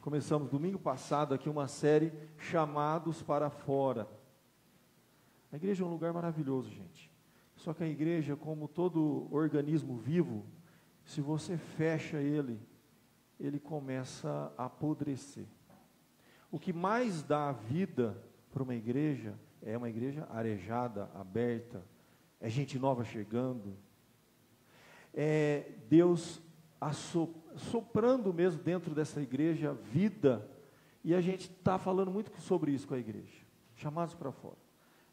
começamos domingo passado aqui uma série Chamados para Fora. A igreja é um lugar maravilhoso, gente. Só que a igreja, como todo organismo vivo, se você fecha ele, ele começa a apodrecer. O que mais dá vida para uma igreja é uma igreja arejada, aberta, é gente nova chegando, é Deus soprando mesmo dentro dessa igreja vida, e a gente está falando muito sobre isso com a igreja, chamados para fora.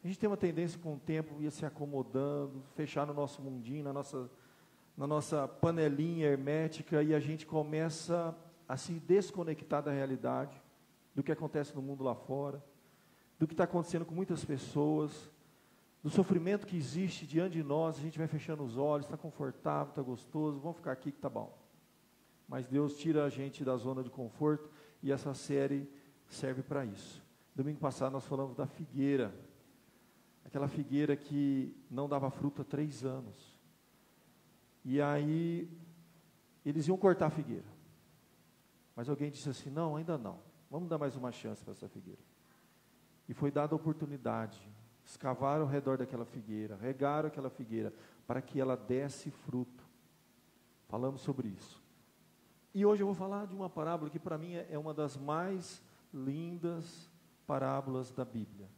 A gente tem uma tendência com o tempo ir se acomodando, fechar no nosso mundinho, na nossa panelinha hermética, e a gente começa a se desconectar da realidade, do que acontece no mundo lá fora, do que está acontecendo com muitas pessoas, do sofrimento que existe diante de nós. A gente vai fechando os olhos, está confortável, está gostoso, vamos ficar aqui que está bom. Mas Deus tira a gente da zona de conforto, e essa série serve para isso. Domingo passado nós falamos da figueira, aquela figueira que não dava fruto há 3 anos, e aí eles iam cortar a figueira, mas alguém disse assim: não, ainda não, vamos dar mais uma chance para essa figueira. E foi dada a oportunidade, escavaram ao redor daquela figueira, regaram aquela figueira, para que ela desse fruto. Falamos sobre isso. E hoje eu vou falar de uma parábola que para mim é uma das mais lindas parábolas da Bíblia.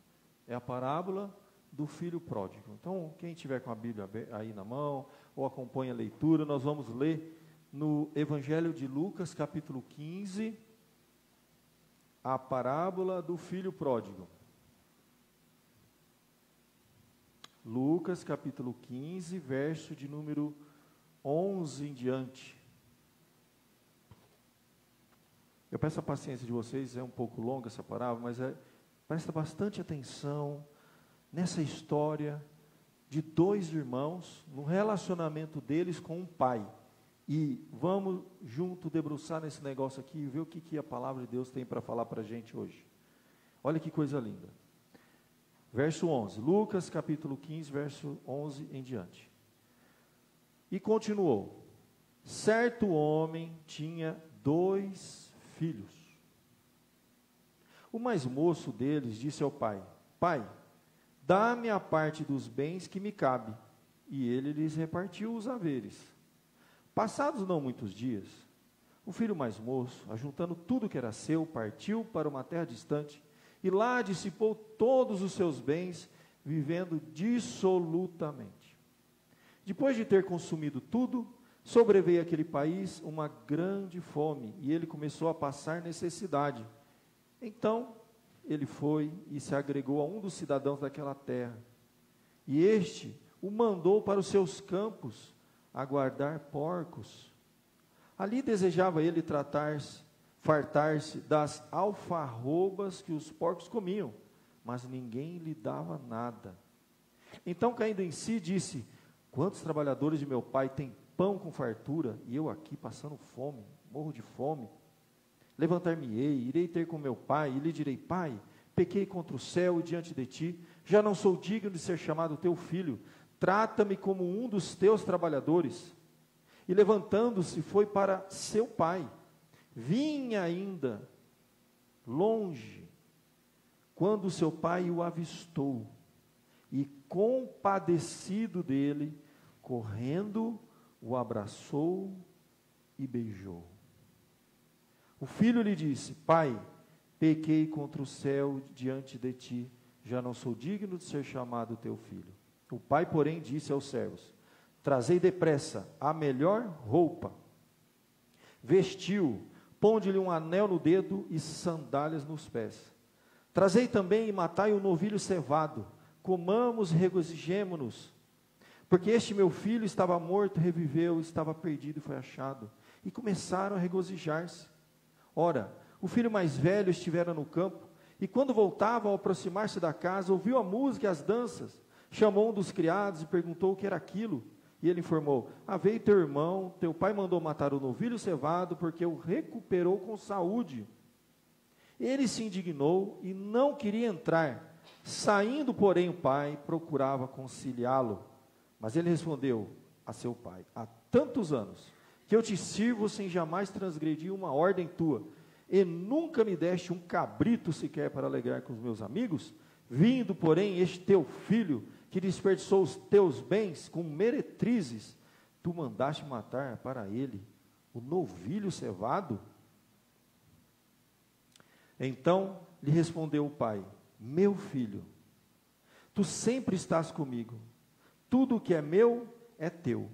É a parábola do filho pródigo. Então, quem tiver com a Bíblia aí na mão, ou acompanha a leitura, nós vamos ler no Evangelho de Lucas, capítulo 15, a parábola do filho pródigo. Lucas, capítulo 15, verso de número 11 em diante. Eu peço a paciência de vocês, é um pouco longa essa parábola, mas presta bastante atenção nessa história de 2 irmãos, no relacionamento deles com um pai. E vamos junto debruçar nesse negócio aqui e ver o que a palavra de Deus tem para falar para a gente hoje. Olha que coisa linda. Verso 11, Lucas capítulo 15, verso 11 em diante. E continuou: certo homem tinha 2 filhos. O mais moço deles disse ao pai: pai, dá-me a parte dos bens que me cabe. E ele lhes repartiu os haveres. Passados não muitos dias, o filho mais moço, ajuntando tudo que era seu, partiu para uma terra distante, e lá dissipou todos os seus bens, vivendo dissolutamente. Depois de ter consumido tudo, sobreveio àquele país uma grande fome, e ele começou a passar necessidade. Então, ele foi e se agregou a um dos cidadãos daquela terra, e este o mandou para os seus campos a guardar porcos. Ali desejava ele fartar-se das alfarrobas que os porcos comiam, mas ninguém lhe dava nada. Então, caindo em si, disse: quantos trabalhadores de meu pai têm pão com fartura, e eu aqui passando fome, morro de fome? Levantar-me-ei, irei ter com meu pai, e lhe direi: pai, pequei contra o céu e diante de ti, já não sou digno de ser chamado teu filho, trata-me como um dos teus trabalhadores. E levantando-se, foi para seu pai. Vinha ainda longe, quando seu pai o avistou, e compadecido dele, correndo, o abraçou e beijou. O filho lhe disse: pai, pequei contra o céu diante de ti, já não sou digno de ser chamado teu filho. O pai, porém, disse aos servos: trazei depressa a melhor roupa, vestiu, ponde-lhe um anel no dedo e sandálias nos pés. Trazei também e matai um novilho cevado, comamos e regozijemo-nos, porque este meu filho estava morto, reviveu, estava perdido e foi achado. E começaram a regozijar-se. Ora, o filho mais velho estivera no campo, e quando voltava, ao aproximar-se da casa, ouviu a música e as danças. Chamou um dos criados e perguntou o que era aquilo. E ele informou: veio teu irmão, teu pai mandou matar o novilho cevado, porque o recuperou com saúde. Ele se indignou e não queria entrar. Saindo, porém, o pai procurava conciliá-lo. Mas ele respondeu a seu pai: há tantos anos que eu te sirvo sem jamais transgredir uma ordem tua, e nunca me deste um cabrito sequer para alegrar com os meus amigos? Vindo, porém, este teu filho, que desperdiçou os teus bens com meretrizes, tu mandaste matar para ele o novilho cevado? Então lhe respondeu o pai: meu filho, tu sempre estás comigo, tudo o que é meu é teu.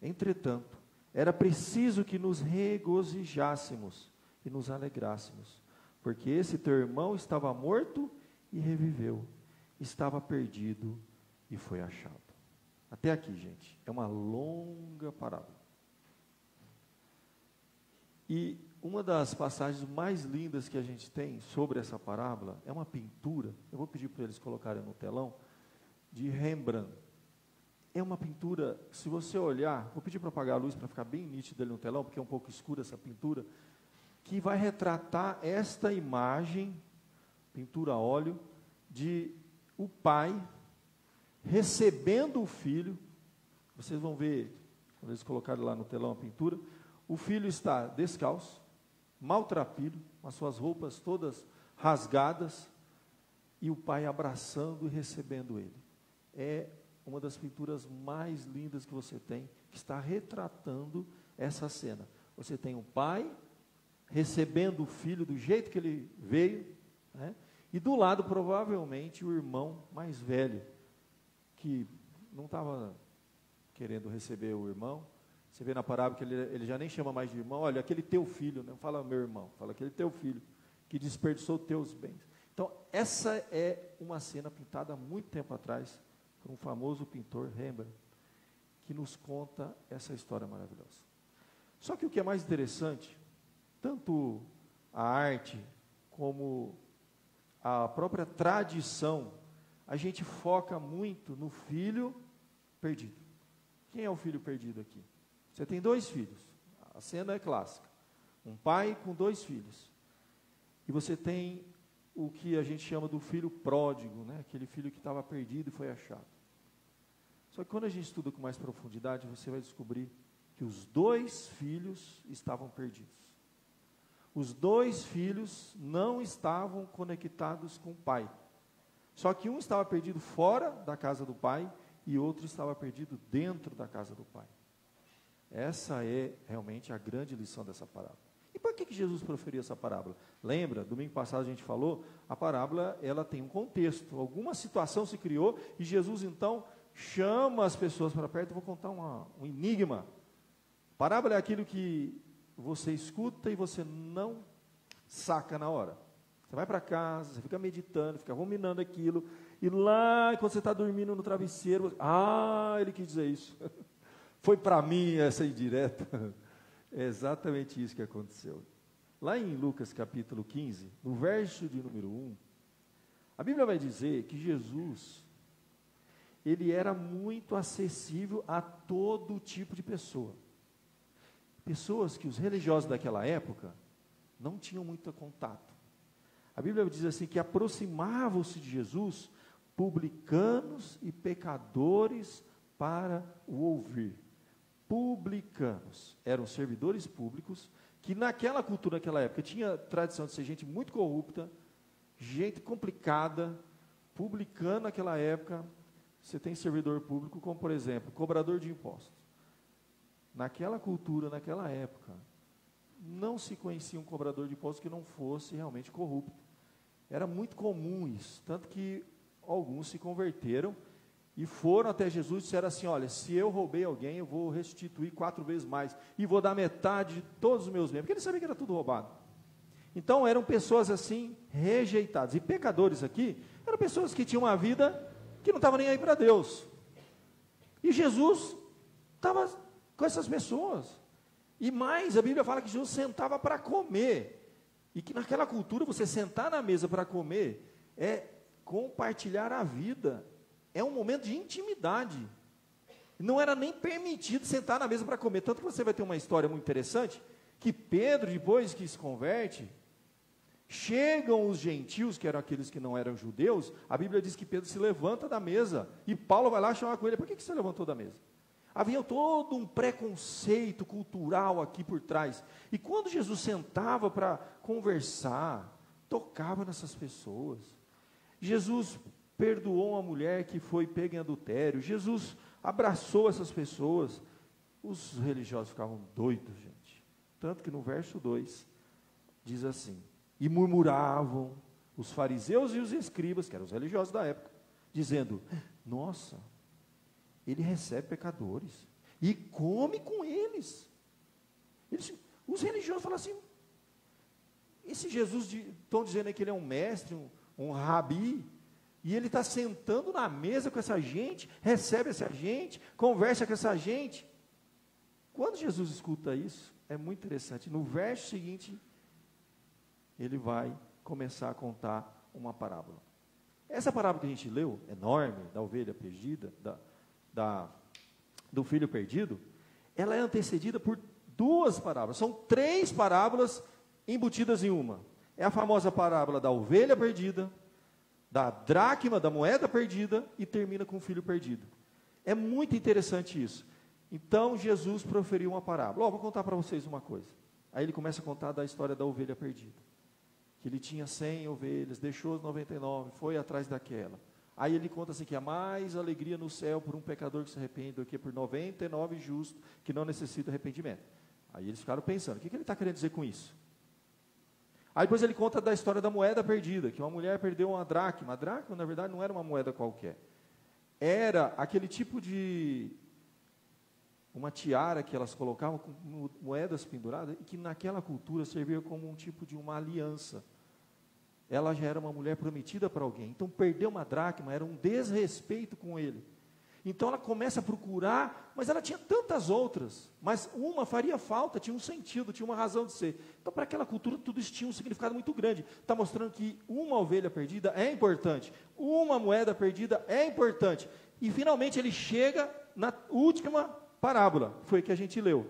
Entretanto, era preciso que nos regozijássemos e nos alegrássemos, porque esse teu irmão estava morto e reviveu, estava perdido e foi achado. Até aqui, gente, é uma longa parábola. E uma das passagens mais lindas que a gente tem sobre essa parábola é uma pintura, eu vou pedir para eles colocarem no telão, de Rembrandt. É uma pintura, se você olhar, vou pedir para apagar a luz para ficar bem nítido ali no telão, porque é um pouco escura essa pintura, que vai retratar esta imagem, pintura a óleo, de o pai recebendo o filho. Vocês vão ver, quando eles colocarem lá no telão a pintura, o filho está descalço, maltrapilho, com as suas roupas todas rasgadas, e o pai abraçando e recebendo ele. É uma das pinturas mais lindas que você tem, que está retratando essa cena. Você tem um pai recebendo o filho do jeito que ele veio, né? E do lado, provavelmente, o irmão mais velho, que não estava querendo receber o irmão. Você vê na parábola que ele já nem chama mais de irmão. Olha, aquele teu filho, não fala meu irmão, fala aquele teu filho, que desperdiçou teus bens. Então, essa é uma cena pintada há muito tempo atrás, por um famoso pintor, Rembrandt, que nos conta essa história maravilhosa. Só que o que é mais interessante, tanto a arte como a própria tradição, a gente foca muito no filho perdido. Quem é o filho perdido aqui? Você tem dois filhos, a cena é clássica, um pai com dois filhos, e você tem o que a gente chama do filho pródigo, né? Aquele filho que estava perdido e foi achado. Só que quando a gente estuda com mais profundidade, você vai descobrir que os dois filhos estavam perdidos. Os dois filhos não estavam conectados com o pai. Só que um estava perdido fora da casa do pai e outro estava perdido dentro da casa do pai. Essa é realmente a grande lição dessa parábola. E por que Jesus proferiu essa parábola? Lembra, domingo passado a gente falou, a parábola ela tem um contexto, alguma situação se criou e Jesus então chama as pessoas para perto. Eu vou contar um enigma. Parábola é aquilo que você escuta e você não saca na hora. Você vai para casa, você fica meditando, fica ruminando aquilo, e lá, quando você está dormindo no travesseiro, ele quis dizer isso. Foi para mim essa indireta. É exatamente isso que aconteceu. Lá em Lucas capítulo 15, no verso de número 1, a Bíblia vai dizer que Jesus, ele era muito acessível a todo tipo de pessoa. Pessoas que os religiosos daquela época não tinham muito contato. A Bíblia diz assim que aproximavam-se de Jesus publicanos e pecadores para o ouvir. Publicanos eram servidores públicos que naquela cultura, naquela época, tinha tradição de ser gente muito corrupta, gente complicada. Publicano naquela época, você tem servidor público como, por exemplo, cobrador de impostos. Naquela cultura, naquela época, não se conhecia um cobrador de impostos que não fosse realmente corrupto. Era muito comum isso, tanto que alguns se converteram e foram até Jesus e disseram assim: olha, se eu roubei alguém, eu vou restituir 4 vezes mais, e vou dar metade de todos os meus bens, porque eles sabiam que era tudo roubado. Então eram pessoas assim, rejeitadas, e pecadores aqui, eram pessoas que tinham uma vida que não estava nem aí para Deus, e Jesus estava com essas pessoas, e mais, a Bíblia fala que Jesus sentava para comer, e que naquela cultura, você sentar na mesa para comer, é compartilhar a vida, é um momento de intimidade, não era nem permitido sentar na mesa para comer, tanto que você vai ter uma história muito interessante, que Pedro, depois que se converte, chegam os gentios, que eram aqueles que não eram judeus, a Bíblia diz que Pedro se levanta da mesa, e Paulo vai lá chamar com ele: por que você levantou da mesa? Havia todo um preconceito cultural aqui por trás. E quando Jesus sentava para conversar, tocava nessas pessoas. Jesus perdoou uma mulher que foi pega em adultério. Jesus abraçou essas pessoas. Os religiosos ficavam doidos, gente. Tanto que no verso 2 diz assim: e murmuravam os fariseus e os escribas, que eram os religiosos da época, dizendo: nossa, ele recebe pecadores e come com eles. Os religiosos falam assim: esse Jesus, estão dizendo aí que ele é um mestre, um rabi, e ele está sentando na mesa com essa gente, recebe essa gente, conversa com essa gente. Quando Jesus escuta isso, é muito interessante. No verso seguinte, ele vai começar a contar uma parábola. Essa parábola que a gente leu, enorme, da ovelha perdida, do filho perdido, ela é antecedida por duas parábolas. São 3 parábolas embutidas em uma. É a famosa parábola da ovelha perdida, da dracma, da moeda perdida, e termina com o filho perdido. É muito interessante isso. Então, Jesus proferiu uma parábola. Vou contar para vocês uma coisa. Aí ele começa a contar da história da ovelha perdida. Que ele tinha 100 ovelhas, deixou as 99, foi atrás daquela. Aí ele conta assim que há mais alegria no céu por um pecador que se arrepende do que por 99 justos que não necessitam de arrependimento. Aí eles ficaram pensando, o que ele está querendo dizer com isso? Aí depois ele conta da história da moeda perdida, que uma mulher perdeu uma dracma. A dracma, na verdade, não era uma moeda qualquer. Era aquele tipo de uma tiara que elas colocavam com moedas penduradas, e que naquela cultura servia como um tipo de uma aliança. Ela já era uma mulher prometida para alguém. Então, perder uma dracma era um desrespeito com ele. Então, ela começa a procurar, mas ela tinha tantas outras. Mas uma faria falta, tinha um sentido, tinha uma razão de ser. Então, para aquela cultura, tudo isso tinha um significado muito grande. Está mostrando que uma ovelha perdida é importante. Uma moeda perdida é importante. E, finalmente, ele chega na última parábola. Foi que a gente leu.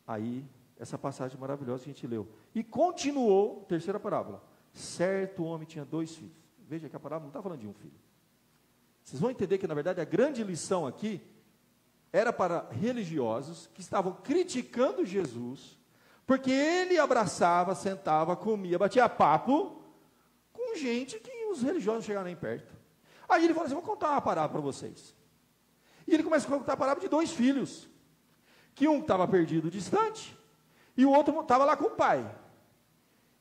Aí, essa passagem maravilhosa que a gente leu. E continuou, terceira parábola. Certo homem tinha 2 filhos. Veja que a parábola não está falando de um filho. Vocês vão entender que, na verdade, a grande lição aqui era para religiosos que estavam criticando Jesus, porque ele abraçava, sentava, comia, batia papo com gente que os religiosos não chegaram nem perto. Aí ele falou assim: vou contar uma parábola para vocês. E ele começa a contar a parábola de 2 filhos, que um estava perdido distante, e o outro estava lá com o pai.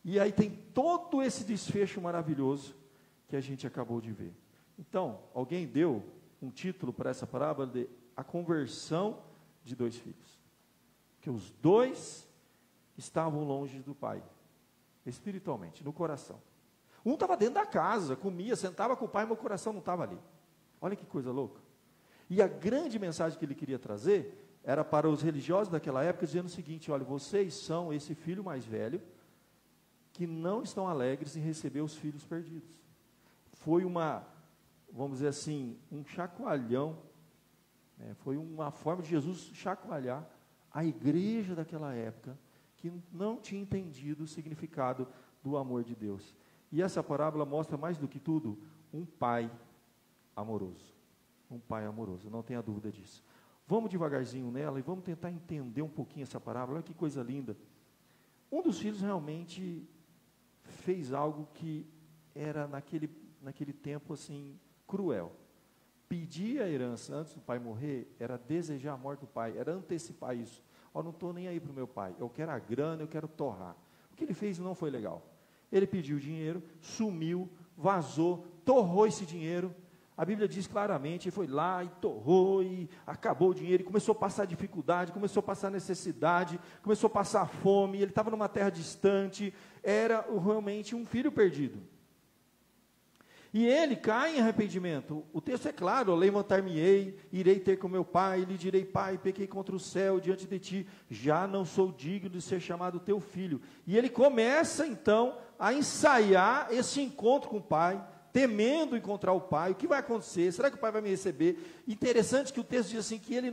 E aí tem todo esse desfecho maravilhoso que a gente acabou de ver. Então, alguém deu um título para essa parábola de a conversão de 2 filhos. Que os 2 estavam longe do pai, espiritualmente, no coração. Um estava dentro da casa, comia, sentava com o pai, mas o coração não estava ali. Olha que coisa louca. E a grande mensagem que ele queria trazer era para os religiosos daquela época, dizendo o seguinte: olha, vocês são esse filho mais velho, que não estão alegres em receber os filhos perdidos. Foi vamos dizer assim, um chacoalhão, foi uma forma de Jesus chacoalhar a igreja daquela época, que não tinha entendido o significado do amor de Deus. E essa parábola mostra, mais do que tudo, um pai amoroso. Um pai amoroso, não tenha dúvida disso. Vamos devagarzinho nela e vamos tentar entender um pouquinho essa parábola. Olha que coisa linda. Um dos filhos realmente fez algo que era naquele tempo assim, cruel. Pedir a herança antes do pai morrer era desejar a morte do pai, era antecipar isso. Não estou nem aí para o meu pai, eu quero a grana, eu quero torrar. O que ele fez não foi legal. Ele pediu dinheiro, sumiu, vazou, torrou esse dinheiro. A Bíblia diz claramente, ele foi lá e torrou, e acabou o dinheiro, e começou a passar dificuldade, começou a passar necessidade, começou a passar fome, ele estava numa terra distante, era realmente um filho perdido. E ele cai em arrependimento. O texto é claro: levantar-me-ei, irei ter com meu pai, e lhe direi: pai, pequei contra o céu diante de ti, já não sou digno de ser chamado teu filho. E ele começa então a ensaiar esse encontro com o pai, temendo encontrar o pai. O que vai acontecer? Será que o pai vai me receber? Interessante que o texto diz assim, que ele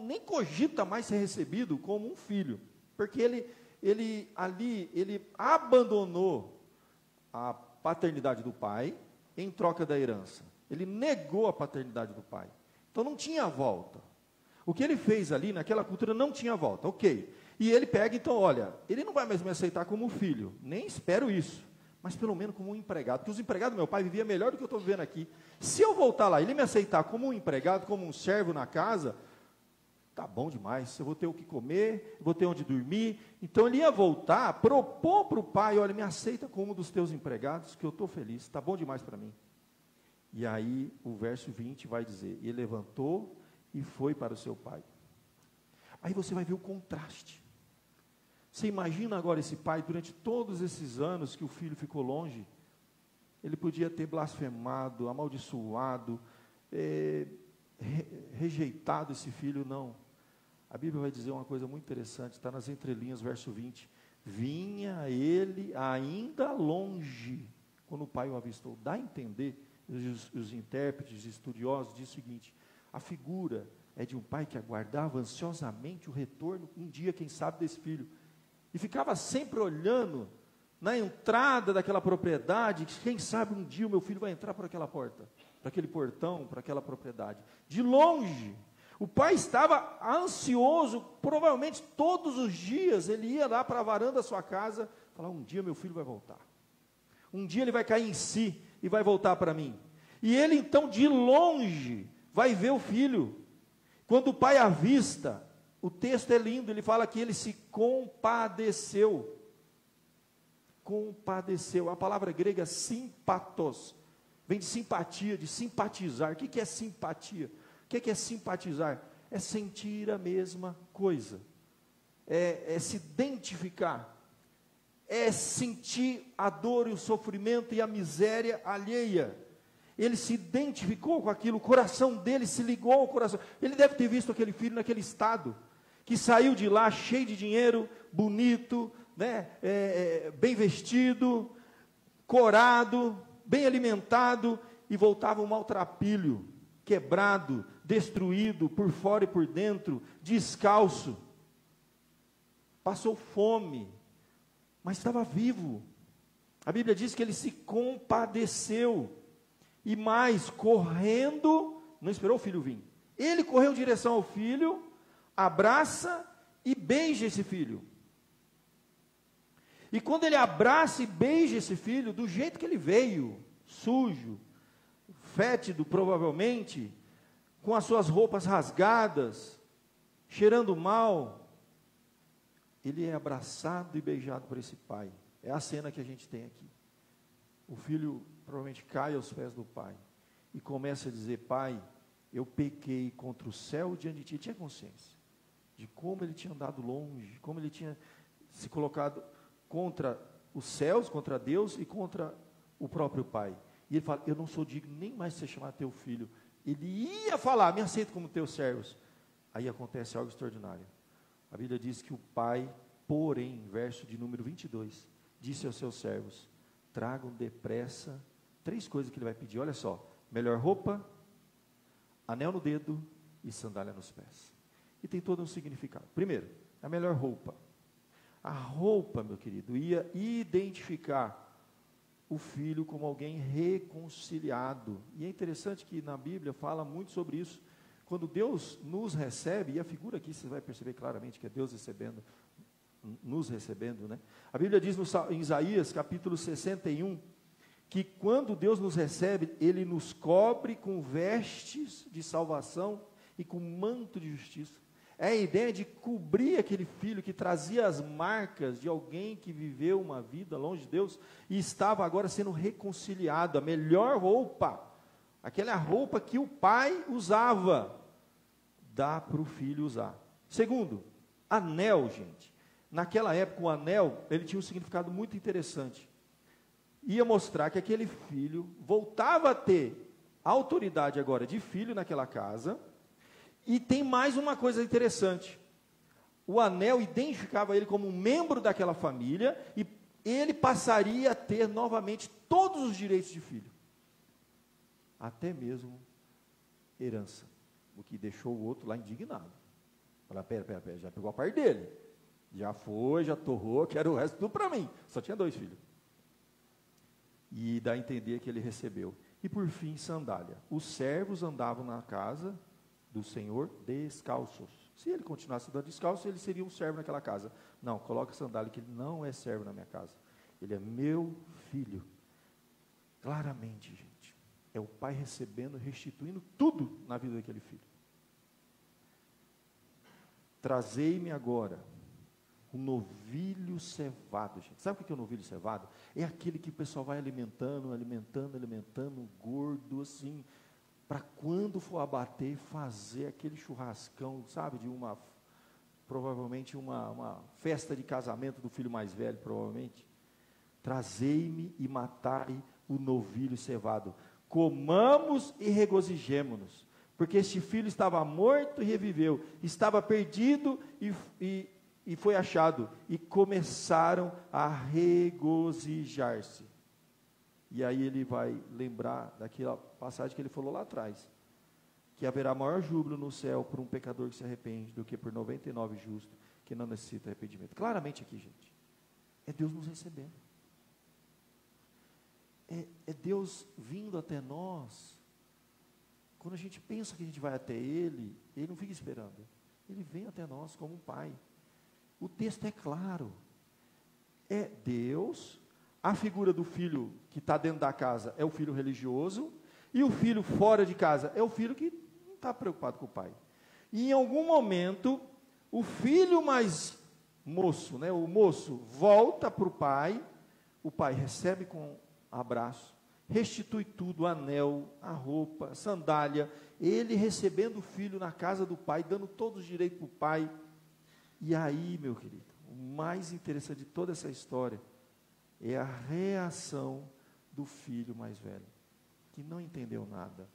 nem cogita mais ser recebido como um filho, porque ele abandonou a paternidade do pai em troca da herança. Ele negou a paternidade do pai. Então não tinha volta. O que ele fez ali, naquela cultura, não tinha volta, ok. E ele pega, então, olha, ele não vai mais me aceitar como filho, nem espero isso, mas pelo menos como um empregado, porque os empregados do meu pai viviam melhor do que eu estou vivendo aqui. Se eu voltar lá, ele me aceitar como um empregado, como um servo na casa, tá bom demais, eu vou ter o que comer, vou ter onde dormir. Então ele ia voltar, propor para o pai, olha, me aceita como um dos teus empregados, que eu estou feliz, está bom demais para mim. E aí o verso 20 vai dizer, ele levantou e foi para o seu pai. Aí você vai ver o contraste. Você imagina agora esse pai, durante todos esses anos que o filho ficou longe, ele podia ter blasfemado, amaldiçoado, rejeitado esse filho, não. A Bíblia vai dizer uma coisa muito interessante, está nas entrelinhas, verso 20. Vinha ele ainda longe, quando o pai o avistou. Dá a entender, os intérpretes, estudiosos, diz o seguinte, a figura é de um pai que aguardava ansiosamente o retorno, um dia, quem sabe, desse filho. E ficava sempre olhando na entrada daquela propriedade, quem sabe um dia o meu filho vai entrar por aquela porta, para aquele portão, para aquela propriedade. De longe, o pai estava ansioso, provavelmente todos os dias ele ia lá para a varanda da sua casa, falar, um dia meu filho vai voltar. Um dia ele vai cair em si e vai voltar para mim. E ele então de longe vai ver o filho. Quando o pai avista, o texto é lindo, ele fala que ele se compadeceu. Compadeceu, a palavra grega simpatos, vem de simpatia, de simpatizar. O que é simpatia? O que é simpatizar? É sentir a mesma coisa, é se identificar, é sentir a dor e o sofrimento e a miséria alheia. Ele se identificou com aquilo, o coração dele se ligou ao coração. Ele deve ter visto aquele filho naquele estado, que saiu de lá cheio de dinheiro, bonito, né, bem vestido, corado, bem alimentado, e voltava um maltrapilho, quebrado, destruído, por fora e por dentro, descalço. Passou fome, mas estava vivo. A Bíblia diz que ele se compadeceu, e mais, correndo, não esperou o filho vir. Ele correu em direção ao filho, abraça e beija esse filho. E quando ele abraça e beija esse filho, do jeito que ele veio, sujo, fétido provavelmente, com as suas roupas rasgadas, cheirando mal, ele é abraçado e beijado por esse pai. É a cena que a gente tem aqui. O filho provavelmente cai aos pés do pai e começa a dizer, pai, eu pequei contra o céu diante de ti. Tinha consciência de como ele tinha andado longe, como ele tinha se colocado contra os céus, contra Deus e contra o próprio pai. E ele fala, eu não sou digno nem mais de ser chamado teu filho. Ele ia falar, me aceita como teus servos. Aí acontece algo extraordinário. A Bíblia diz que o pai, porém, verso de número 22, disse aos seus servos, tragam depressa 3 coisas que ele vai pedir, olha só, melhor roupa, anel no dedo e sandália nos pés. E tem todo um significado. Primeiro, a melhor roupa. A roupa, meu querido, ia identificar o filho como alguém reconciliado. E é interessante que na Bíblia fala muito sobre isso. Quando Deus nos recebe, e a figura aqui você vai perceber claramente que é Deus recebendo, nos recebendo, né? A Bíblia diz em Isaías, capítulo 61, que quando Deus nos recebe, Ele nos cobre com vestes de salvação e com manto de justiça. É a ideia de cobrir aquele filho que trazia as marcas de alguém que viveu uma vida longe de Deus e estava agora sendo reconciliado. A melhor roupa, aquela roupa que o pai usava, dá para o filho usar. Segundo, anel, gente. Naquela época o anel, ele tinha um significado muito interessante. Ia mostrar que aquele filho voltava a ter autoridade agora de filho naquela casa. E tem mais uma coisa interessante. O anel identificava ele como um membro daquela família e ele passaria a ter novamente todos os direitos de filho. Até mesmo herança. O que deixou o outro lá indignado. Falei, pera, já pegou a parte dele. Já foi, já torrou, quero o resto tudo para mim. Só tinha 2 filhos. E dá a entender que ele recebeu. E por fim, sandália. Os servos andavam na casa do Senhor descalços. Se ele continuasse andando descalço, ele seria um servo naquela casa. Não, coloca sandália, que ele não é servo na minha casa. Ele é meu filho. Claramente, gente, é o pai recebendo, restituindo tudo na vida daquele filho. Trazei-me agora o novilho cevado, gente. Sabe o que é o novilho cevado? É aquele que o pessoal vai alimentando, gordo assim, para quando for abater, fazer aquele churrascão, sabe, provavelmente uma festa de casamento do filho mais velho, provavelmente. Trazei-me e matai o novilho cevado. Comamos e regozijemo-nos, porque este filho estava morto e reviveu, estava perdido e foi achado, e começaram a regozijar-se. E aí ele vai lembrar daquela passagem que ele falou lá atrás, que haverá maior júbilo no céu por um pecador que se arrepende, do que por 99 justos que não necessitam arrependimento. Claramente aqui, gente, é Deus nos recebendo. É Deus vindo até nós. Quando a gente pensa que a gente vai até Ele, Ele não fica esperando. Ele vem até nós como um pai. O texto é claro. É Deus, a figura do filho que está dentro da casa é o filho religioso, e o filho fora de casa é o filho que não está preocupado com o pai. E em algum momento, o filho mais moço, o moço volta para o pai recebe com abraço, restitui tudo, o anel, a roupa, a sandália, ele recebendo o filho na casa do pai, dando todos os direitos para o pai. E aí, meu querido, o mais interessante de toda essa história é a reação do filho mais velho, que não entendeu nada.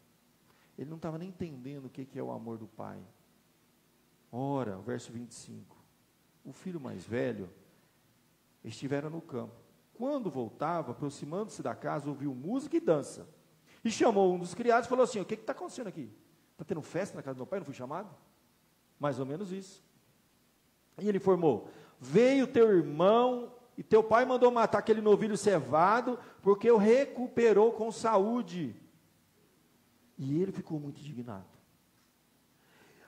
Ele não estava nem entendendo o que é o amor do pai. Ora, verso 25, o filho mais velho estivera no campo. Quando voltava, aproximando-se da casa, ouviu música e dança. E chamou um dos criados e falou assim: o que está acontecendo aqui? Está tendo festa na casa do meu pai, não fui chamado? Mais ou menos isso. E ele informou: veio teu irmão e teu pai mandou matar aquele novilho cevado, porque o recuperou com saúde. E ele ficou muito indignado.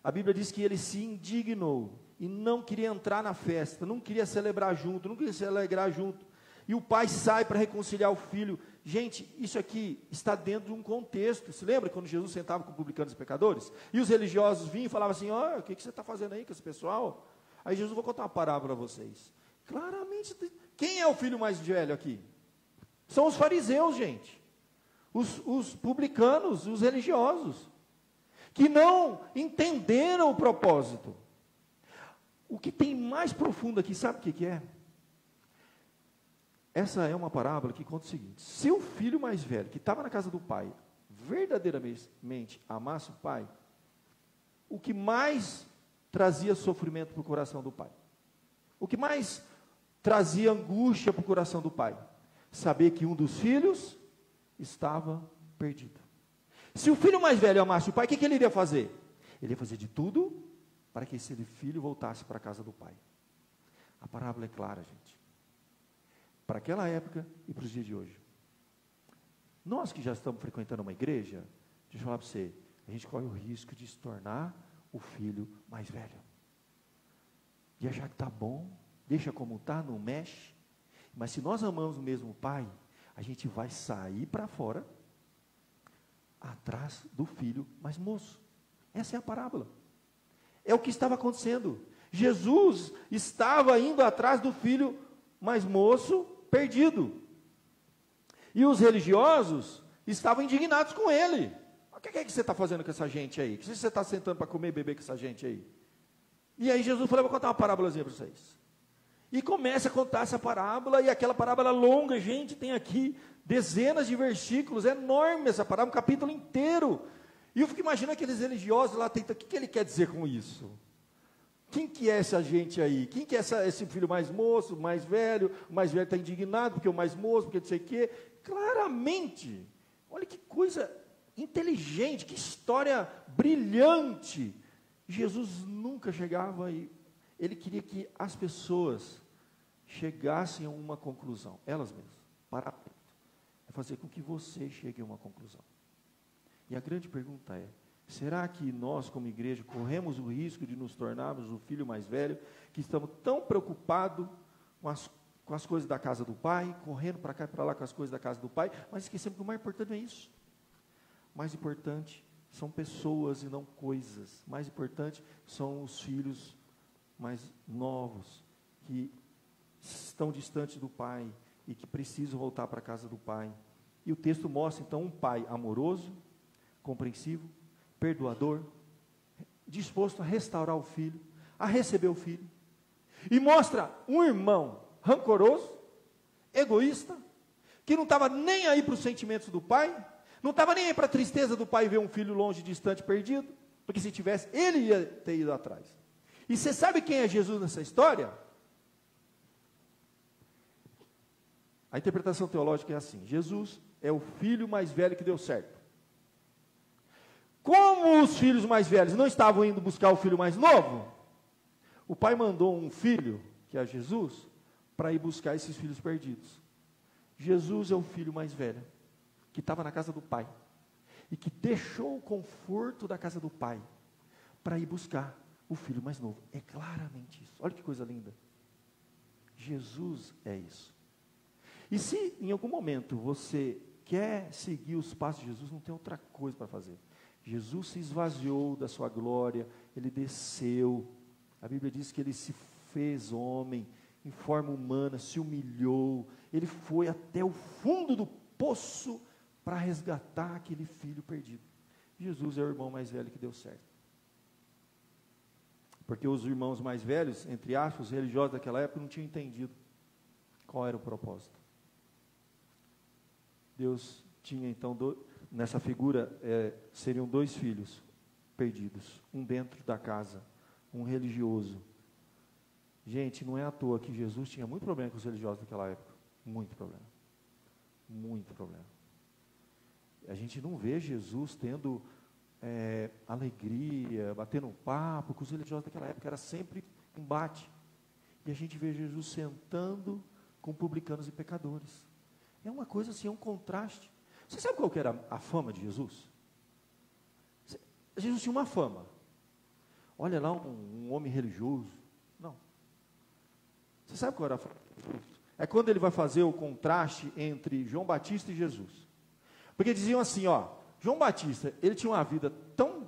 A Bíblia diz que ele se indignou e não queria entrar na festa, não queria celebrar junto, não queria se alegrar junto. E o pai sai para reconciliar o filho. Gente, isso aqui está dentro de um contexto. Se lembra quando Jesus sentava com publicanos e pecadores? E os religiosos vinham e falavam assim: o que você está fazendo aí com esse pessoal? Aí Jesus: vou contar uma parábola a vocês. Claramente, quem é o filho mais velho aqui? São os fariseus, gente. Os publicanos, os religiosos, que não entenderam o propósito. O que tem mais profundo aqui, sabe o que é? Essa é uma parábola que conta o seguinte: se o filho mais velho, que estava na casa do pai, verdadeiramente amasse o pai, o que mais trazia sofrimento para o coração do pai? O que mais trazia angústia para o coração do pai? Saber que um dos filhos estava perdido. Se o filho mais velho amasse o pai, o que ele iria fazer? Ele ia fazer de tudo para que esse filho voltasse para a casa do pai. A parábola é clara, gente. Para aquela época e para os dias de hoje. Nós que já estamos frequentando uma igreja, deixa eu falar para você, a gente corre o risco de se tornar o filho mais velho. E achar que está bom, deixa como está, não mexe. Mas se nós amamos o mesmo pai, a gente vai sair para fora, atrás do filho mais moço. Essa é a parábola. É o que estava acontecendo. Jesus estava indo atrás do filho mais moço, perdido. E os religiosos estavam indignados com ele. O que é que você está fazendo com essa gente aí? O que você está sentando para comer e beber com essa gente aí? E aí Jesus falou: vou contar uma parábolazinha para vocês. E começa a contar essa parábola, e aquela parábola longa, gente, tem aqui dezenas de versículos, é enorme essa parábola, um capítulo inteiro. E eu fico imaginando aqueles religiosos lá tentando: o que ele quer dizer com isso? Quem que é essa gente aí? Quem que é esse filho mais moço, mais velho? O mais velho está indignado porque o mais moço, porque não sei o quê. Claramente, olha que coisa inteligente, que história brilhante. Jesus nunca chegava e ele queria que as pessoas chegassem a uma conclusão, elas mesmas, para fazer com que você chegue a uma conclusão. E a grande pergunta é: Será que nós, como igreja, corremos o risco de nos tornarmos o filho mais velho, que estamos tão preocupados com as coisas da casa do pai, correndo para cá e para lá com as coisas da casa do pai, mas esquecemos que o mais importante não é isso. O mais importante são pessoas e não coisas. O mais importante são os filhos mais novos, que estão distantes do pai e que precisam voltar para a casa do pai. E o texto mostra, então, um pai amoroso, compreensivo, perdoador, disposto a restaurar o filho, a receber o filho. E mostra um irmão rancoroso, egoísta, que não estava nem aí para os sentimentos do pai, não estava nem aí para a tristeza do pai ver um filho longe, distante, perdido, porque se tivesse, ele ia ter ido atrás. E você sabe quem é Jesus nessa história? A interpretação teológica é assim: Jesus é o filho mais velho que deu certo. Como os filhos mais velhos não estavam indo buscar o filho mais novo, o pai mandou um filho, que é Jesus, para ir buscar esses filhos perdidos. Jesus é o filho mais velho, que estava na casa do pai, e que deixou o conforto da casa do pai, para ir buscar o filho mais novo. É claramente isso. Olha que coisa linda. Jesus é isso. E se em algum momento você quer seguir os passos de Jesus, não tem outra coisa para fazer. Jesus se esvaziou da sua glória, ele desceu. A Bíblia diz que ele se fez homem, em forma humana, se humilhou. Ele foi até o fundo do poço para resgatar aquele filho perdido. Jesus é o irmão mais velho que deu certo. Porque os irmãos mais velhos, entre aspas, os religiosos daquela época, não tinham entendido qual era o propósito. Deus tinha então, nessa figura, seriam dois filhos perdidos, um dentro da casa, um religioso. Gente, não é à toa que Jesus tinha muito problema com os religiosos daquela época, muito problema, muito problema. A gente não vê Jesus tendo alegria, batendo um papo com os religiosos daquela época, era sempre embate. E a gente vê Jesus sentando com publicanos e pecadores. É uma coisa assim, é um contraste. Você sabe qual que era a fama de Jesus? Jesus tinha uma fama. Olha lá, um homem religioso. Não. Você sabe qual era a fama de Jesus? É quando ele vai fazer o contraste entre João Batista e Jesus. Porque diziam assim, ó, João Batista, ele tinha uma vida tão...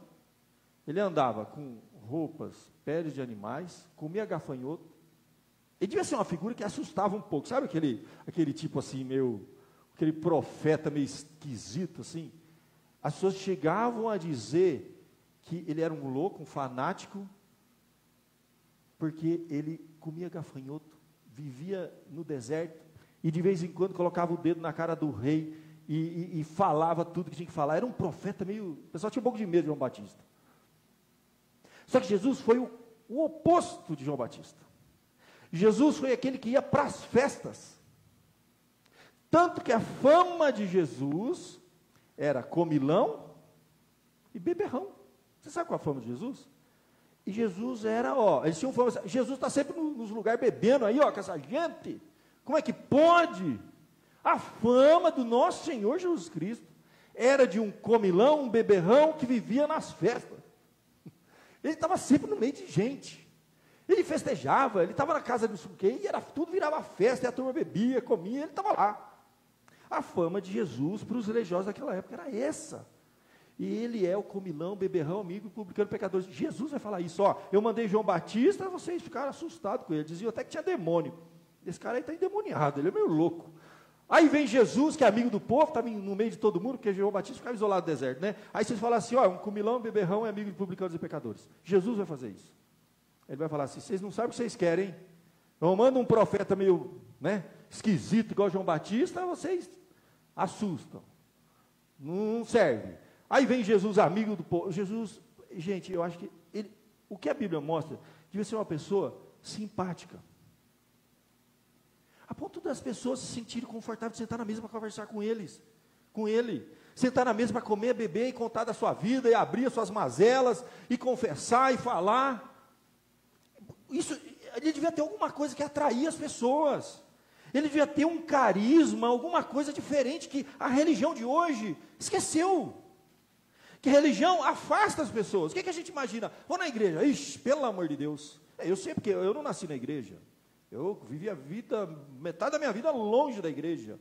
Ele andava com roupas, peles de animais, comia gafanhoto. Ele devia ser uma figura que assustava um pouco. Sabe aquele tipo assim, aquele profeta meio esquisito assim? As pessoas chegavam a dizer que ele era um louco, um fanático, porque ele comia gafanhoto, vivia no deserto, e de vez em quando colocava o dedo na cara do rei, e falava tudo que tinha que falar. Era um profeta meio... O pessoal tinha um pouco de medo de João Batista. Só que Jesus foi o oposto de João Batista. Jesus foi aquele que ia para as festas. Tanto que a fama de Jesus era comilão e beberrão. Você sabe qual é a fama de Jesus? E Jesus era, eles tinham fama, Jesus está sempre nos lugares bebendo aí, com essa gente. Como é que pode? A fama do nosso Senhor Jesus Cristo era de um comilão, um beberrão que vivia nas festas. Ele estava sempre no meio de gente. Ele festejava, ele estava na casa do suquê, e tudo virava festa, e a turma bebia, comia, ele estava lá. A fama de Jesus para os religiosos daquela época era essa. E ele é o comilão, beberrão, amigo, publicano, pecadores. Jesus vai falar isso, eu mandei João Batista, vocês ficaram assustados com ele, diziam até que tinha demônio. Esse cara aí está endemoniado, ele é meio louco. Aí vem Jesus, que é amigo do povo, está no meio de todo mundo, porque João Batista ficava isolado no deserto, né? Aí vocês falam assim, um comilão, beberrão é amigo de publicanos e pecadores. Jesus vai fazer isso. Ele vai falar assim, vocês não sabem o que vocês querem, hein? Eu mando um profeta meio, esquisito, igual João Batista, vocês assustam. Não serve. Aí vem Jesus, amigo do povo. Jesus, gente, eu acho que o que a Bíblia mostra, devia ser uma pessoa simpática. A ponto das pessoas se sentirem confortáveis de sentar na mesa para conversar com ele. Sentar na mesa para comer, beber e contar da sua vida, e abrir as suas mazelas, e confessar e falar. Ele devia ter alguma coisa que atraía as pessoas. Ele devia ter um carisma, alguma coisa diferente que a religião de hoje esqueceu. Que religião afasta as pessoas. O que a gente imagina? Vou na igreja. Ixi, pelo amor de Deus. Eu sei porque eu não nasci na igreja. Eu vivi a vida, metade da minha vida longe da igreja.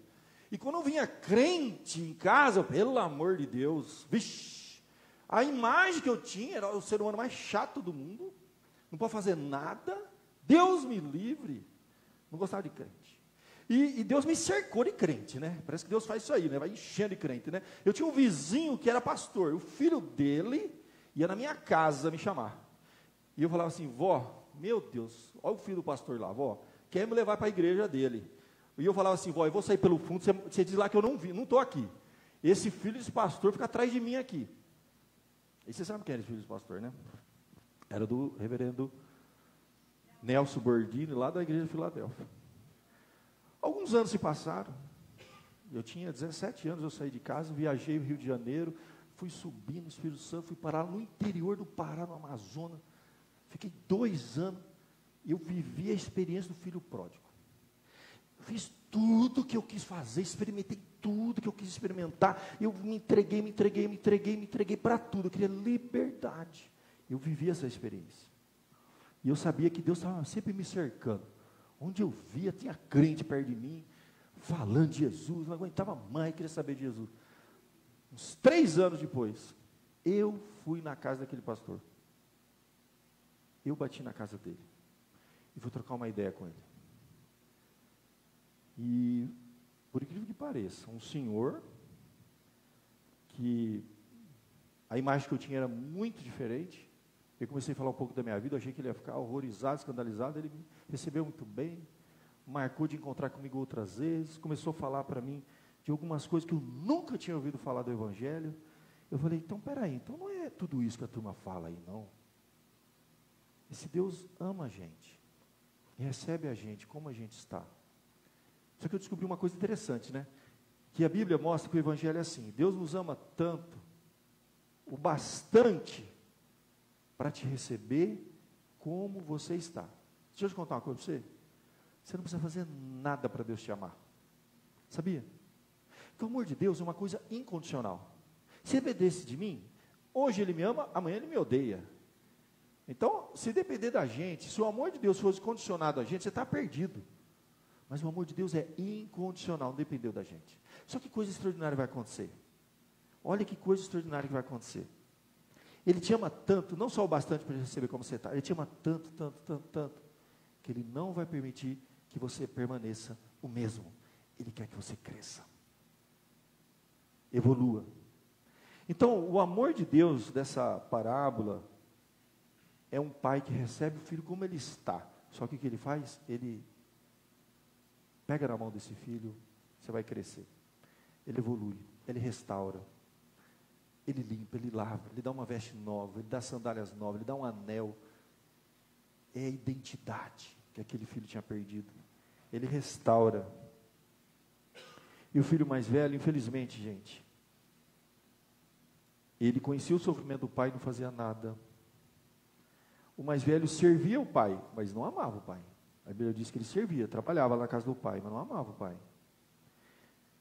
E quando vinha crente em casa, pelo amor de Deus, vixe, a imagem que eu tinha era o ser humano mais chato do mundo. Não pode fazer nada. Deus me livre. Não gostava de crente. E Deus me cercou de crente, né? Parece que Deus faz isso aí, né? Vai enchendo de crente, né? Eu tinha um vizinho que era pastor. O filho dele ia na minha casa me chamar. E eu falava assim, vó, meu Deus, olha o filho do pastor lá, vó, quer me levar para a igreja dele. E eu falava assim, vó, eu vou sair pelo fundo, você diz lá que eu não vi, não estou aqui. Esse filho desse pastor fica atrás de mim aqui. E você sabe quem era esse filho desse pastor, né? Era do reverendo Nelson Bordini, lá da igreja de Filadélfia. Alguns anos se passaram, eu tinha 17 anos, eu saí de casa, viajei no Rio de Janeiro, fui subir no Espírito Santo, fui parar no interior do Pará, no Amazonas, fiquei 2 anos, eu vivi a experiência do filho pródigo, fiz tudo que eu quis fazer, experimentei tudo que eu quis experimentar, eu me entreguei para tudo, eu queria liberdade, eu vivi essa experiência, e eu sabia que Deus estava sempre me cercando. Onde eu via, tinha crente perto de mim, falando de Jesus, não aguentava mais, queria saber de Jesus. Uns 3 anos depois, eu fui na casa daquele pastor. Eu bati na casa dele. E fui trocar uma ideia com ele. E, por incrível que pareça, um senhor, que a imagem que eu tinha era muito diferente. Eu comecei a falar um pouco da minha vida, eu achei que ele ia ficar horrorizado, escandalizado, ele me recebeu muito bem, marcou de encontrar comigo outras vezes, começou a falar para mim de algumas coisas que eu nunca tinha ouvido falar do Evangelho. Eu falei, então peraí, então não é tudo isso que a turma fala aí, não. Esse Deus ama a gente, e recebe a gente como a gente está. Só que eu descobri uma coisa interessante, né? Que a Bíblia mostra que o Evangelho é assim, Deus nos ama tanto, o bastante, para te receber como você está. Deixa eu te contar uma coisa para você. Você não precisa fazer nada para Deus te amar. Sabia? Porque o amor de Deus é uma coisa incondicional. Se dependesse de mim, hoje Ele me ama, amanhã Ele me odeia. Então, se depender da gente, se o amor de Deus fosse condicionado a gente, você está perdido. Mas o amor de Deus é incondicional, não dependeu da gente. Só que coisa extraordinária vai acontecer. Olha que coisa extraordinária que vai acontecer. Ele te ama tanto, não só o bastante para receber como você está, Ele te ama tanto, que Ele não vai permitir que você permaneça o mesmo. Ele quer que você cresça, evolua. Então, o amor de Deus dessa parábola é um pai que recebe o filho como ele está. Só que o que ele faz? Ele pega na mão desse filho, você vai crescer. Ele evolui, ele restaura. Ele limpa, ele lava, ele dá uma veste nova, ele dá sandálias novas, ele dá um anel. É a identidade que aquele filho tinha perdido. Ele restaura. E o filho mais velho, infelizmente, gente, ele conhecia o sofrimento do pai e não fazia nada. O mais velho servia o pai, mas não amava o pai. A Bíblia diz que ele servia, trabalhava na casa do pai, mas não amava o pai.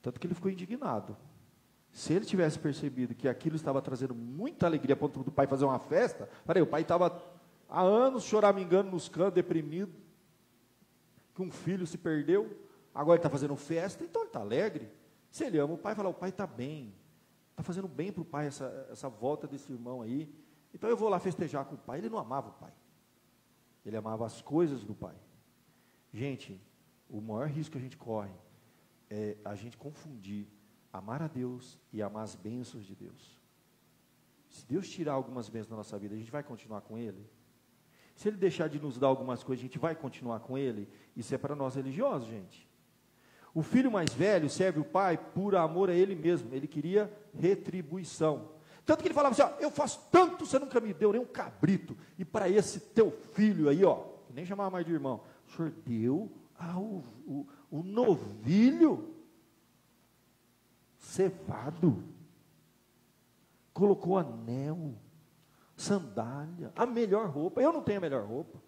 Tanto que ele ficou indignado. Se ele tivesse percebido que aquilo estava trazendo muita alegria, a ponto do pai fazer uma festa, peraí, o pai estava há anos choramingando nos cantos, deprimido, que um filho se perdeu, agora ele está fazendo festa, então ele está alegre. Se ele ama o pai, fala, o pai está bem, está fazendo bem para o pai essa volta desse irmão aí, então eu vou lá festejar com o pai. Ele não amava o pai, ele amava as coisas do pai. Gente, o maior risco que a gente corre é a gente confundir amar a Deus e amar as bênçãos de Deus. Se Deus tirar algumas bênçãos da nossa vida, a gente vai continuar com Ele? Se Ele deixar de nos dar algumas coisas, a gente vai continuar com Ele? Isso é para nós religiosos, gente. O filho mais velho serve o pai por amor a ele mesmo. Ele queria retribuição. Tanto que ele falava assim, ó, eu faço tanto, você nunca me deu nem um cabrito. E para esse teu filho aí, ó, que nem chamava mais de irmão, o senhor deu o novilho cevado, colocou anel, sandália, a melhor roupa. Eu não tenho a melhor roupa.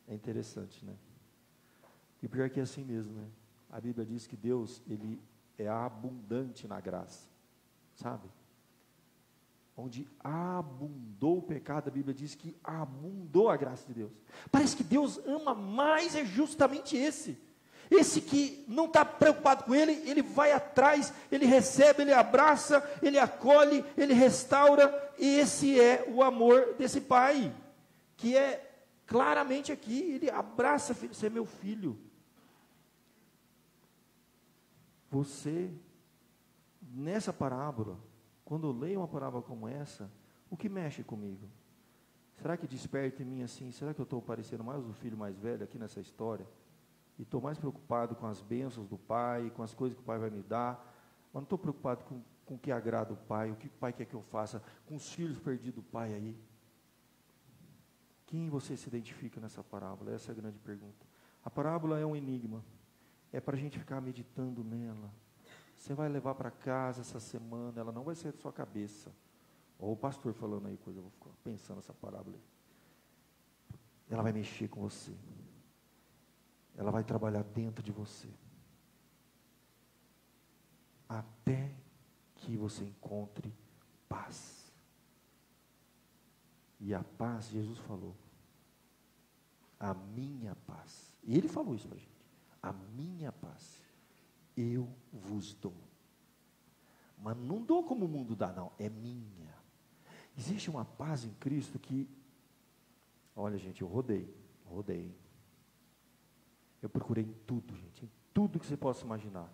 É interessante, né? E pior que é assim mesmo, né? A Bíblia diz que Deus, Ele é abundante na graça, sabe? onde abundou o pecado, a Bíblia diz que abundou a graça de Deus. Parece que Deus ama mais é justamente esse que não está preocupado com ele, ele vai atrás, ele recebe, ele abraça, ele acolhe, ele restaura. Esse é o amor desse pai, que é claramente aqui, ele abraça, filho, você é meu filho. Você, nessa parábola, quando eu leio uma parábola como essa, o que mexe comigo? Será que desperta em mim assim, será que eu estou parecendo mais o filho mais velho aqui nessa história? E estou mais preocupado com as bênçãos do pai, com as coisas que o pai vai me dar, mas não estou preocupado com o que agrada o pai, o que o pai quer que eu faça, com os filhos perdidos do pai aí. Quem você se identifica nessa parábola? Essa é a grande pergunta. A parábola é um enigma, é para a gente ficar meditando nela. Você vai levar para casa essa semana, ela não vai ser da sua cabeça. Ou o pastor falando aí coisa, eu vou ficar pensando nessa parábola aí. Ela vai mexer com você. Ela vai trabalhar dentro de você. Até que você encontre paz. E a paz, Jesus falou, a minha paz. E ele falou isso para a gente. A minha paz, eu vos dou. Mas não dou como o mundo dá, não. É minha. Existe uma paz em Cristo que, olha gente, eu rodei. Eu procurei em tudo, gente, em tudo que você possa imaginar.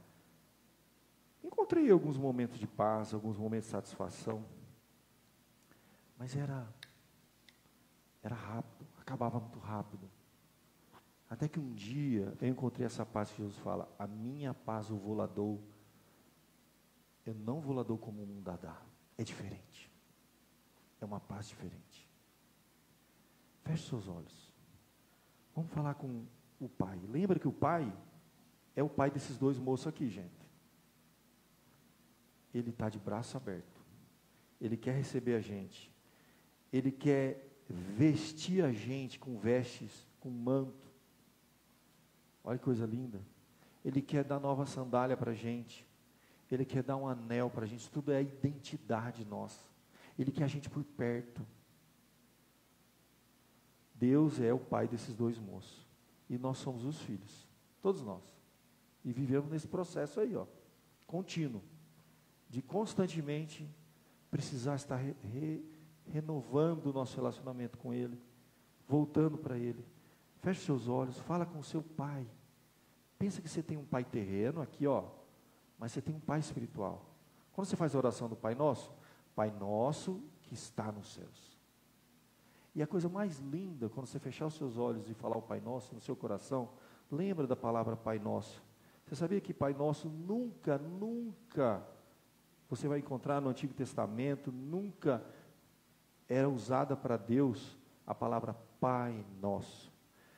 Encontrei alguns momentos de paz, alguns momentos de satisfação, mas era rápido, acabava muito rápido. Até que um dia eu encontrei essa paz que Jesus fala, a minha paz eu vou lá dou, eu não vou lá dou como o mundo a dá, é diferente, é uma paz diferente. Feche seus olhos, vamos falar com o pai. Lembra que o pai é o pai desses dois moços aqui, gente. Ele está de braço aberto. Ele quer receber a gente. Ele quer vestir a gente com vestes, com manto. Olha que coisa linda. Ele quer dar nova sandália para a gente. Ele quer dar um anel para a gente. Isso tudo é a identidade nossa. Ele quer a gente por perto. Deus é o pai desses dois moços. E nós somos os filhos, todos nós. E vivemos nesse processo aí, contínuo, de constantemente precisar estar renovando o nosso relacionamento com Ele, voltando para Ele. Feche seus olhos, fala com o seu pai. Pensa que você tem um pai terreno aqui, mas você tem um pai espiritual. Quando você faz a oração do Pai Nosso que está nos céus. E a coisa mais linda, quando você fechar os seus olhos e falar o Pai Nosso no seu coração, lembra da palavra Pai Nosso. Você sabia que Pai Nosso nunca você vai encontrar no Antigo Testamento, nunca era usada para Deus a palavra Pai Nosso.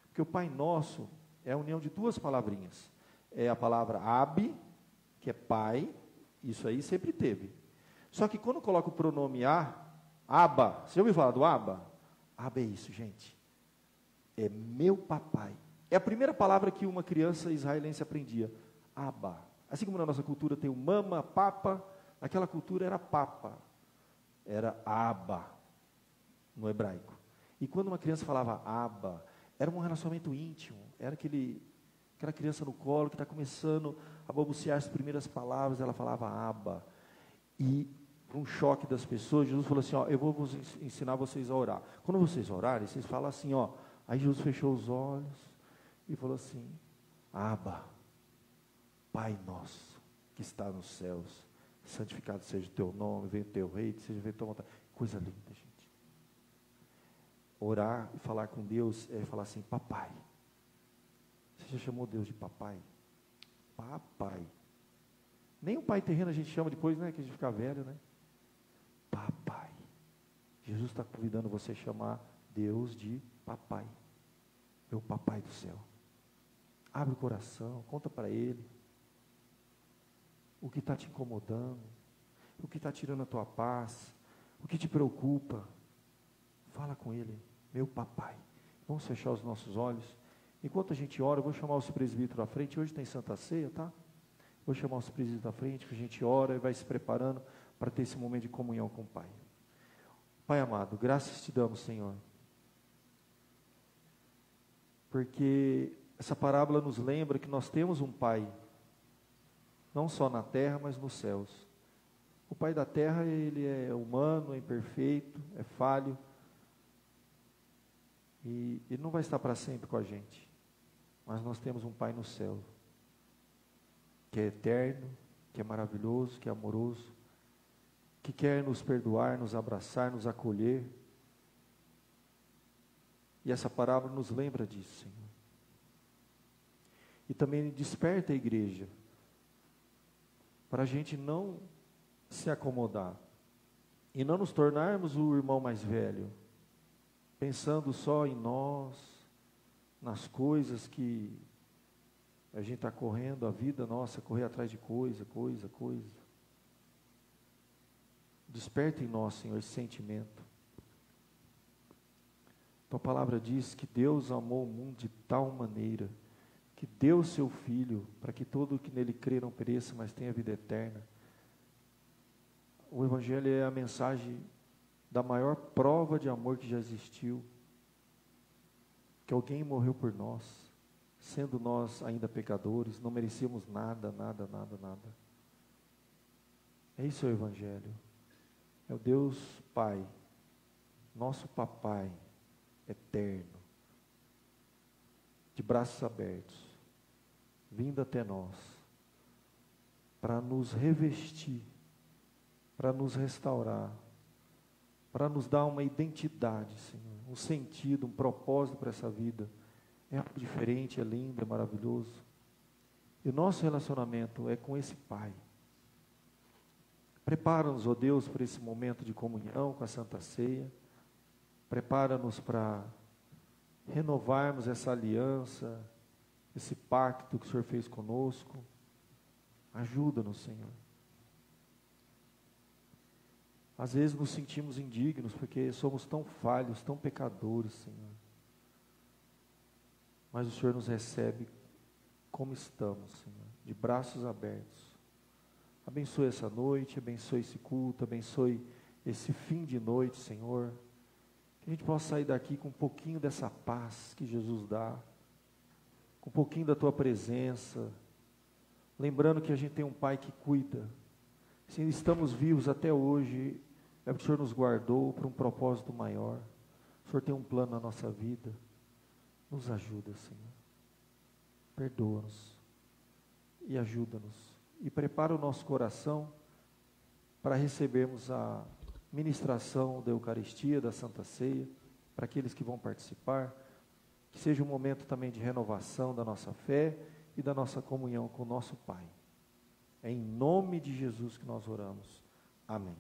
Porque o Pai Nosso é a união de duas palavrinhas. É a palavra Ab, que é pai, isso aí sempre teve. Só que quando coloca o pronome Abba, você já ouviu falar do Abba? Abba é isso, gente. É meu papai. É a primeira palavra que uma criança israelense aprendia. Abba. Assim como na nossa cultura tem o mama, papa, naquela cultura era papa. Era Abba, no hebraico. E quando uma criança falava Abba, era um relacionamento íntimo. Era aquela criança no colo que está começando a balbuciar as primeiras palavras, ela falava Abba. E um choque das pessoas, Jesus falou assim, eu vou ensinar vocês a orar. Quando vocês orarem, vocês falam assim, aí Jesus fechou os olhos e falou assim, Abba, Pai nosso, que está nos céus, santificado seja o teu nome, venha o teu reino, seja feita a tua vontade. Coisa linda, gente. Orar e falar com Deus é falar assim, papai. Você já chamou Deus de papai? Papai. Nem o pai terreno a gente chama depois, né, que a gente fica velho, né? Papai. Jesus está convidando você a chamar Deus de papai. Meu papai do céu. Abre o coração, conta para Ele. O que está te incomodando. O que está tirando a tua paz. O que te preocupa. Fala com Ele. Meu papai. Vamos fechar os nossos olhos. Enquanto a gente ora, eu vou chamar os presbíteros à frente. Hoje tem Santa Ceia, tá? Vou chamar os presbíteros à frente, que a gente ora e vai se preparando para ter esse momento de comunhão com o Pai. Pai amado, graças te damos, Senhor, porque essa parábola nos lembra que nós temos um Pai, não só na terra, mas nos céus. O Pai da terra, ele é humano, é imperfeito, é falho, e ele não vai estar para sempre com a gente, mas nós temos um Pai no céu, que é eterno, que é maravilhoso, que é amoroso, que quer nos perdoar, nos abraçar, nos acolher. E essa parábola nos lembra disso, Senhor. E também desperta a igreja, para a gente não se acomodar, e não nos tornarmos o irmão mais velho, pensando só em nós, nas coisas que a gente está correndo, a vida nossa, correr atrás de coisa. Desperta em nós, Senhor, esse sentimento. Tua palavra diz que Deus amou o mundo de tal maneira, que deu o seu Filho, para que todo o que nele crê não pereça, mas tenha vida eterna. O Evangelho é a mensagem da maior prova de amor que já existiu, que alguém morreu por nós, sendo nós ainda pecadores, não merecíamos nada. É isso o Evangelho. É o Deus Pai, nosso Papai eterno, de braços abertos, vindo até nós, para nos revestir, para nos restaurar, para nos dar uma identidade, Senhor, um sentido, um propósito para essa vida. É algo diferente, é lindo, é maravilhoso. E o nosso relacionamento é com esse Pai. Prepara-nos, ó Deus, para esse momento de comunhão com a Santa Ceia. Prepara-nos para renovarmos essa aliança, esse pacto que o Senhor fez conosco. Ajuda-nos, Senhor. Às vezes nos sentimos indignos, porque somos tão falhos, tão pecadores, Senhor. Mas o Senhor nos recebe como estamos, Senhor, de braços abertos. Abençoe essa noite, abençoe esse culto, abençoe esse fim de noite, Senhor. Que a gente possa sair daqui com um pouquinho dessa paz que Jesus dá, com um pouquinho da Tua presença, lembrando que a gente tem um Pai que cuida. Se estamos vivos até hoje, é porque o Senhor nos guardou para um propósito maior. O Senhor tem um plano na nossa vida. Nos ajuda, Senhor. Perdoa-nos e ajuda-nos. E prepara o nosso coração para recebermos a ministração da Eucaristia, da Santa Ceia, para aqueles que vão participar, que seja um momento também de renovação da nossa fé e da nossa comunhão com o nosso Pai. É em nome de Jesus que nós oramos. Amém.